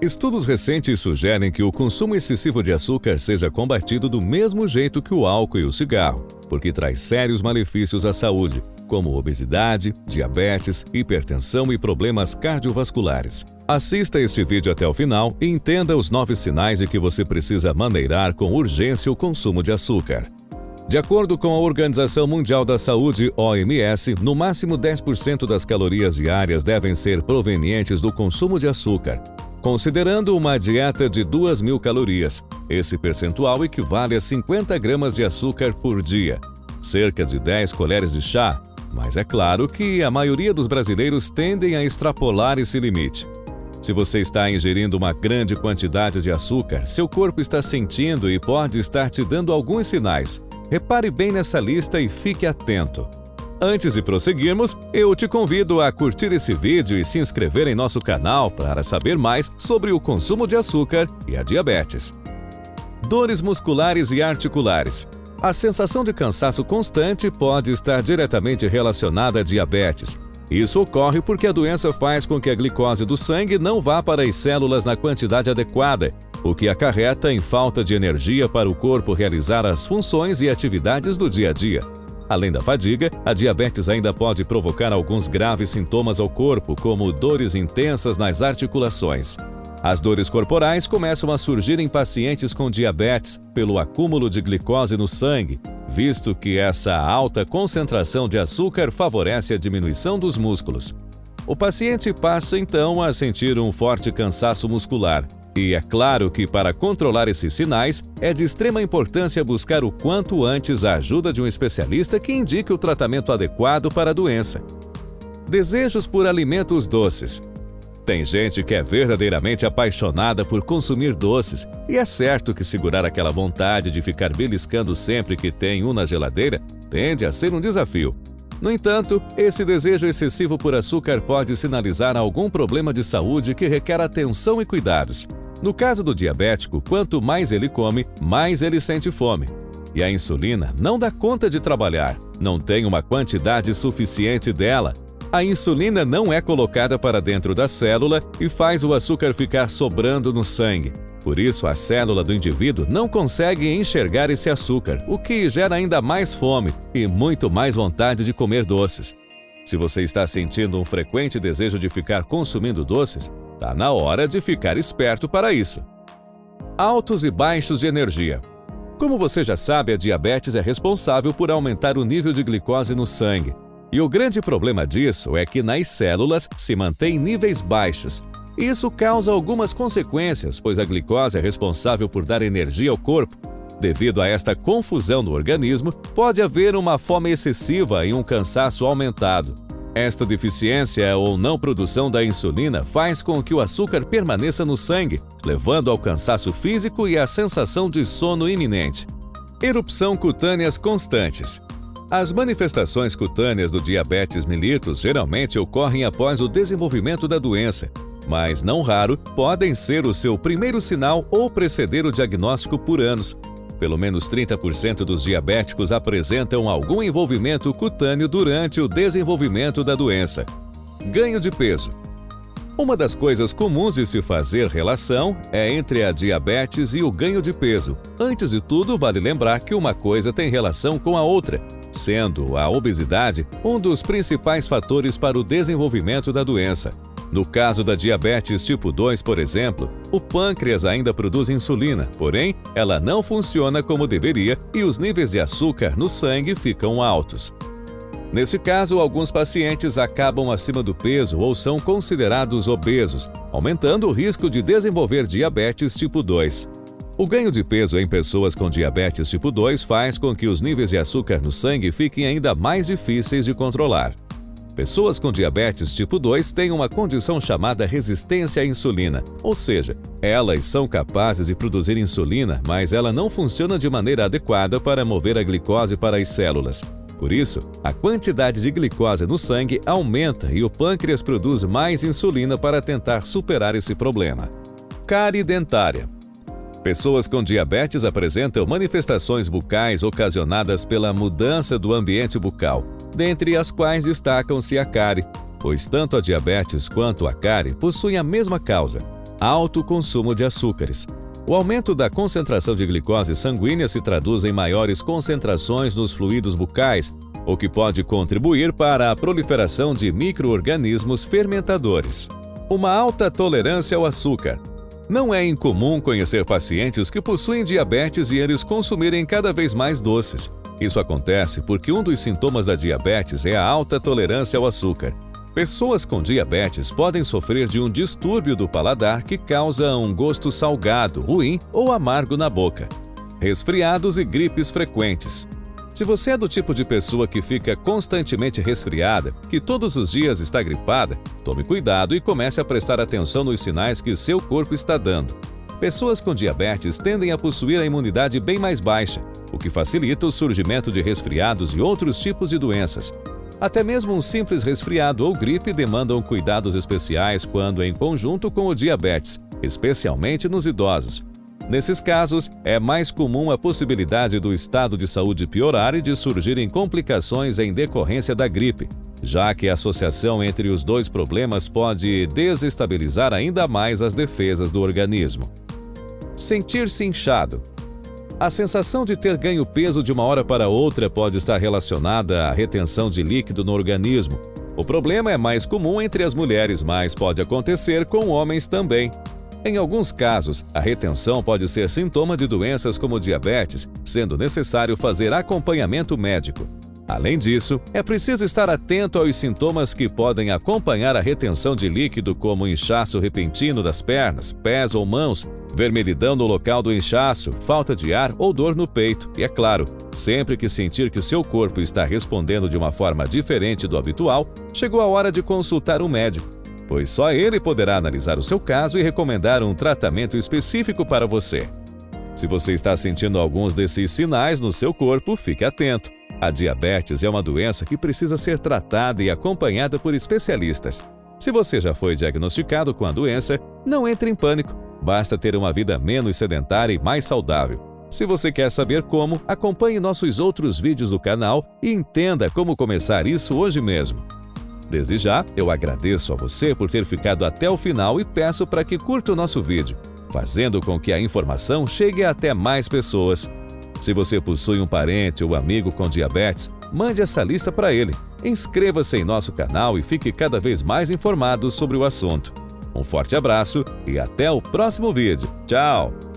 Estudos recentes sugerem que o consumo excessivo de açúcar seja combatido do mesmo jeito que o álcool e o cigarro, porque traz sérios malefícios à saúde, como obesidade, diabetes, hipertensão e problemas cardiovasculares. Assista este vídeo até o final e entenda os 9 sinais de que você precisa maneirar com urgência o consumo de açúcar. De acordo com a Organização Mundial da Saúde, OMS, no máximo 10% das calorias diárias devem ser provenientes do consumo de açúcar. Considerando uma dieta de 2.000 calorias, esse percentual equivale a 50 gramas de açúcar por dia, cerca de 10 colheres de chá, mas é claro que a maioria dos brasileiros tendem a extrapolar esse limite. Se você está ingerindo uma grande quantidade de açúcar, seu corpo está sentindo e pode estar te dando alguns sinais. Repare bem nessa lista e fique atento. Antes de prosseguirmos, eu te convido a curtir esse vídeo e se inscrever em nosso canal para saber mais sobre o consumo de açúcar e a diabetes. Dores musculares e articulares. A sensação de cansaço constante pode estar diretamente relacionada à diabetes. Isso ocorre porque a doença faz com que a glicose do sangue não vá para as células na quantidade adequada, o que acarreta em falta de energia para o corpo realizar as funções e atividades do dia a dia. Além da fadiga, a diabetes ainda pode provocar alguns graves sintomas ao corpo, como dores intensas nas articulações. As dores corporais começam a surgir em pacientes com diabetes pelo acúmulo de glicose no sangue, visto que essa alta concentração de açúcar favorece a diminuição dos músculos. O paciente passa então a sentir um forte cansaço muscular. E é claro que para controlar esses sinais, é de extrema importância buscar o quanto antes a ajuda de um especialista que indique o tratamento adequado para a doença. Desejos por alimentos doces. Tem gente que é verdadeiramente apaixonada por consumir doces, e é certo que segurar aquela vontade de ficar beliscando sempre que tem um na geladeira tende a ser um desafio. No entanto, esse desejo excessivo por açúcar pode sinalizar algum problema de saúde que requer atenção e cuidados. No caso do diabético, quanto mais ele come, mais ele sente fome. E a insulina não dá conta de trabalhar, não tem uma quantidade suficiente dela. A insulina não é colocada para dentro da célula e faz o açúcar ficar sobrando no sangue. Por isso, a célula do indivíduo não consegue enxergar esse açúcar, o que gera ainda mais fome e muito mais vontade de comer doces. Se você está sentindo um frequente desejo de ficar consumindo doces, está na hora de ficar esperto para isso. Altos e baixos de energia. Como você já sabe, a diabetes é responsável por aumentar o nível de glicose no sangue. E o grande problema disso é que nas células se mantém níveis baixos. Isso causa algumas consequências, pois a glicose é responsável por dar energia ao corpo. Devido a esta confusão no organismo, pode haver uma fome excessiva e um cansaço aumentado. Esta deficiência ou não produção da insulina faz com que o açúcar permaneça no sangue, levando ao cansaço físico e à sensação de sono iminente. Erupção cutâneas constantes. As manifestações cutâneas do diabetes mellitus geralmente ocorrem após o desenvolvimento da doença, mas não raro podem ser o seu primeiro sinal ou preceder o diagnóstico por anos. Pelo menos 30% dos diabéticos apresentam algum envolvimento cutâneo durante o desenvolvimento da doença. Ganho de peso. Uma das coisas comuns de se fazer relação é entre a diabetes e o ganho de peso. Antes de tudo, vale lembrar que uma coisa tem relação com a outra, sendo a obesidade um dos principais fatores para o desenvolvimento da doença. No caso da diabetes tipo 2, por exemplo, o pâncreas ainda produz insulina, porém, ela não funciona como deveria e os níveis de açúcar no sangue ficam altos. Nesse caso, alguns pacientes acabam acima do peso ou são considerados obesos, aumentando o risco de desenvolver diabetes tipo 2. O ganho de peso em pessoas com diabetes tipo 2 faz com que os níveis de açúcar no sangue fiquem ainda mais difíceis de controlar. Pessoas com diabetes tipo 2 têm uma condição chamada resistência à insulina, ou seja, elas são capazes de produzir insulina, mas ela não funciona de maneira adequada para mover a glicose para as células. Por isso, a quantidade de glicose no sangue aumenta e o pâncreas produz mais insulina para tentar superar esse problema. Cárie dentária. Pessoas com diabetes apresentam manifestações bucais ocasionadas pela mudança do ambiente bucal, dentre as quais destacam-se a cárie, pois tanto a diabetes quanto a cárie possuem a mesma causa. Alto consumo de açúcares. O aumento da concentração de glicose sanguínea se traduz em maiores concentrações nos fluidos bucais, o que pode contribuir para a proliferação de micro-organismos fermentadores. Uma alta tolerância ao açúcar. Não é incomum conhecer pacientes que possuem diabetes e eles consumirem cada vez mais doces. Isso acontece porque um dos sintomas da diabetes é a alta tolerância ao açúcar. Pessoas com diabetes podem sofrer de um distúrbio do paladar que causa um gosto salgado, ruim ou amargo na boca. Resfriados e gripes frequentes. Se você é do tipo de pessoa que fica constantemente resfriada, que todos os dias está gripada, tome cuidado e comece a prestar atenção nos sinais que seu corpo está dando. Pessoas com diabetes tendem a possuir a imunidade bem mais baixa, o que facilita o surgimento de resfriados e outros tipos de doenças. Até mesmo um simples resfriado ou gripe demandam cuidados especiais quando em conjunto com o diabetes, especialmente nos idosos. Nesses casos, é mais comum a possibilidade do estado de saúde piorar e de surgirem complicações em decorrência da gripe, já que a associação entre os dois problemas pode desestabilizar ainda mais as defesas do organismo. Sentir-se inchado. A sensação de ter ganho peso de uma hora para outra pode estar relacionada à retenção de líquido no organismo. O problema é mais comum entre as mulheres, mas pode acontecer com homens também. Em alguns casos, a retenção pode ser sintoma de doenças como diabetes, sendo necessário fazer acompanhamento médico. Além disso, é preciso estar atento aos sintomas que podem acompanhar a retenção de líquido, como inchaço repentino das pernas, pés ou mãos, vermelhidão no local do inchaço, falta de ar ou dor no peito. E é claro, sempre que sentir que seu corpo está respondendo de uma forma diferente do habitual, chegou a hora de consultar um médico, pois só ele poderá analisar o seu caso e recomendar um tratamento específico para você. Se você está sentindo alguns desses sinais no seu corpo, fique atento. A diabetes é uma doença que precisa ser tratada e acompanhada por especialistas. Se você já foi diagnosticado com a doença, não entre em pânico. Basta ter uma vida menos sedentária e mais saudável. Se você quer saber como, acompanhe nossos outros vídeos do canal e entenda como começar isso hoje mesmo. Desde já, eu agradeço a você por ter ficado até o final e peço para que curta o nosso vídeo, fazendo com que a informação chegue até mais pessoas. Se você possui um parente ou amigo com diabetes, mande essa lista para ele. Inscreva-se em nosso canal e fique cada vez mais informado sobre o assunto. Um forte abraço e até o próximo vídeo. Tchau!